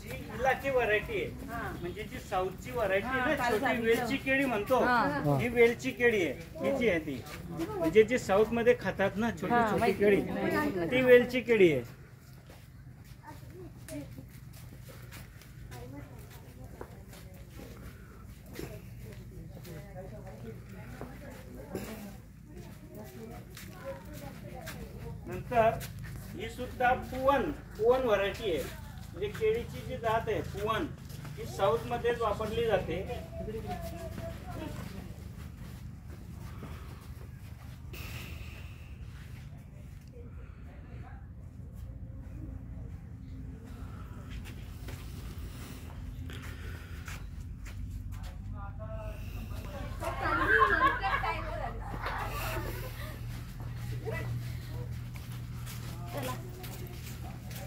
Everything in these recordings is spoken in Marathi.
जी इलाकी व्हरायटी आहे म्हणजे जी साऊथची व्हरायटी आहे ना, छोटी वेलची केळी म्हणतो, ही वेलची केळी आहे, ही जी आहे ती म्हणजे जी साऊथ मध्ये खातात ना छोटी छोटी केळी, ती वेलची केळी आहे. नंतर ही सुद्धा पुवन व्हरायटी आहे म्हणजे केळीची जी जात आहे पुवन, ही साऊथ मध्येच वापरली जाते.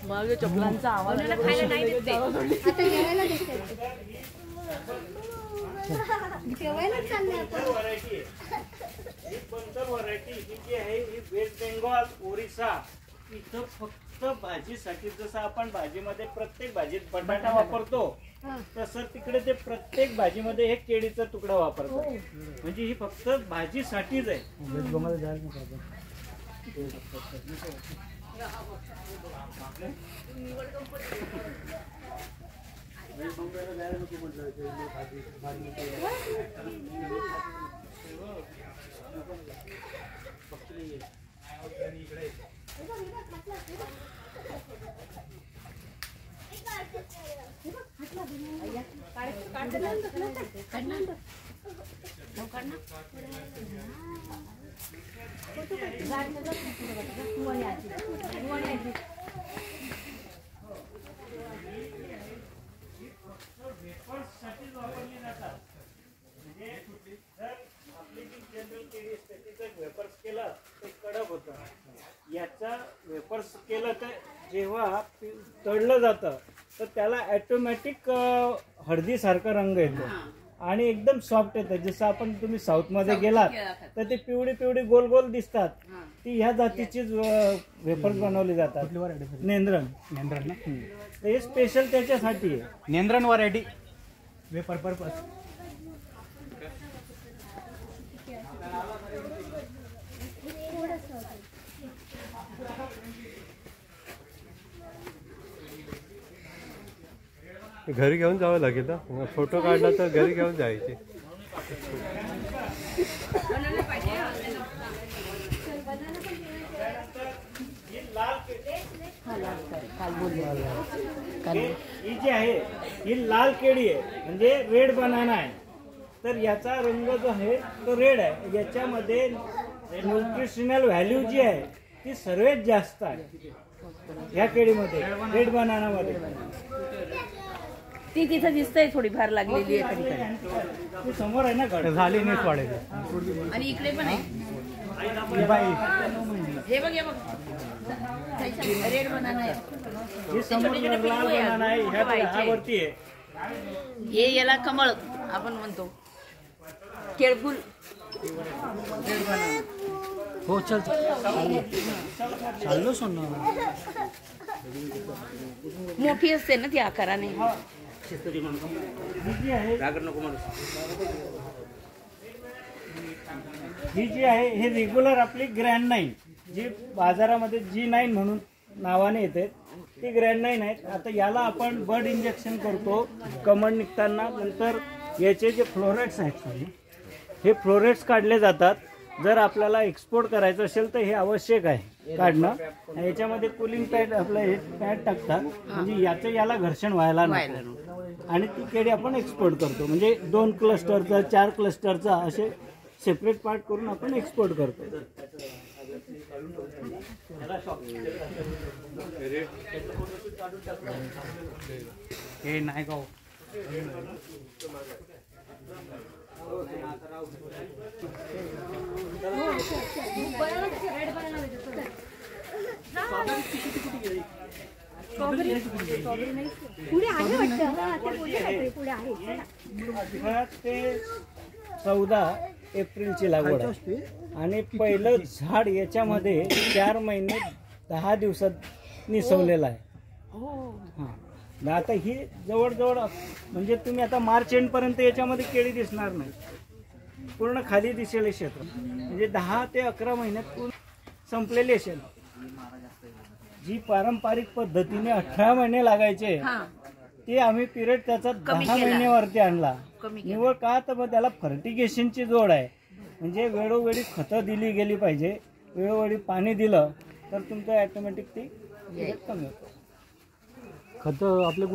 मागे चपलांचा आवाज खायला नाही देते आता जेवायला देते जेवायला चालले आता. व्हरायटी ही जी आहे ही वेस्ट बेंगॉल ओरिसा इथं फक्त भाजीसाठी, जसं आपण भाजीमध्ये प्रत्येक भाजीत बटाटा वापरतो तसं तिकडे ते प्रत्येक भाजीमध्ये एक केळीचा तुकडा वापरतो. म्हणजे ही फक्त भाजीसाठीच आहे. याचा वेपर्स केलं तर जेव्हा तळलं जातं तर त्याला ऑटोमॅटिक हळदीसारखा रंग येतो आणि एकदम सॉफ्ट येतं. जसं आपण तुम्ही साऊथ मध्ये गेलात तर ते पिवळी पिवळी गोल गोल दिसतात, ती ह्या जातीचीच वेपर्स बनवली जातात. नेंद्रन ना, हे स्पेशल त्याच्यासाठी आहे. Nendran variety vapour purpose. घरी घेऊन जावं लागेल ना, फोटो काढला तर घरी घेऊन जायचे. ही जी आहे ही लाल केळी आहे म्हणजे रेड बनाना आहे. तर याचा रंग जो आहे तो रेड आहे. याच्यामध्ये न्यूट्रिशनल व्हॅल्यू जी आहे ती सर्वात जास्त आहे ह्या केळीमध्ये, रेड बनाना मध्ये. ती तिथं दिसतंय थोडीफार लागलेली आहे कधी ती समोर आहे ना, झाली नाही वाढेल. आणि इकडे पण आहे हे बघ, हे बघ रेड बनाना आहे. लाल बनाना आहे, ह्या वरती आहे. हे याला कमळ आपण म्हणतो, केळफुल. हो चल चाललो सोन. मोठी असते ना ती आकाराने. ही जी आहे हे रेग्युलर आपली ग्रँड 9 जी बाजारामध्ये G9 म्हणून नावाने येते ती ग्रँड 9 आहेत. आता याला आपण बर्ड इंजेक्शन करतो कमळ निघताना. नंतर याचे जे फ्लोरेट्स आहेत हे फ्लोरेट्स काढले जातात. जर आपल्याला एक्सपोर्ट करायचं असेल तर हे आवश्यक आहे काढणं. याच्यामध्ये कूलिंग पॅड आपलं हे पॅड टाकतात म्हणजे याचं याला घर्षण व्हायला नाही आणि ती केळी आपण एक्सपोर्ट करतो. म्हणजे 2 क्लस्टरचा 4 क्लस्टरचा असे सेपरेट पार्ट करून आपण एक्सपोर्ट करतो. हे नाही गाव पुढे आहे वाटतं, पुढे आहे. 14 ते 14 एप्रिलची लागवड आहे. आणि पहिलं झाड याच्यामध्ये 4 महिने 10 दिवसात निसवलेलं आहे. हां, आता ही जवळजवळ म्हणजे तुम्ही आता मार्च एंड पर्यंत याच्यामध्ये केळी दिसणार नाही, पूर्ण खाली दिसेल हे क्षेत्र. म्हणजे 10 ते 11 महिन्यात पूर्ण संपलेली असेल. जी पारंपरिक पद्धतीने 18 महिने लागायचे हा ते आम्ही पिरियड त्याचा कमी 10 केला. महिन्यावरती आणला. कमी केला. निवड का तर मग त्याला फर्टिगेशनची जोड आहे. म्हणजे वेळोवेळी खतं दिली गेली पाहिजे, वेळोवेळी पाणी दिलं तर तुमचं ॲटोमॅटिक ती कमी होतं. खतं आपल्या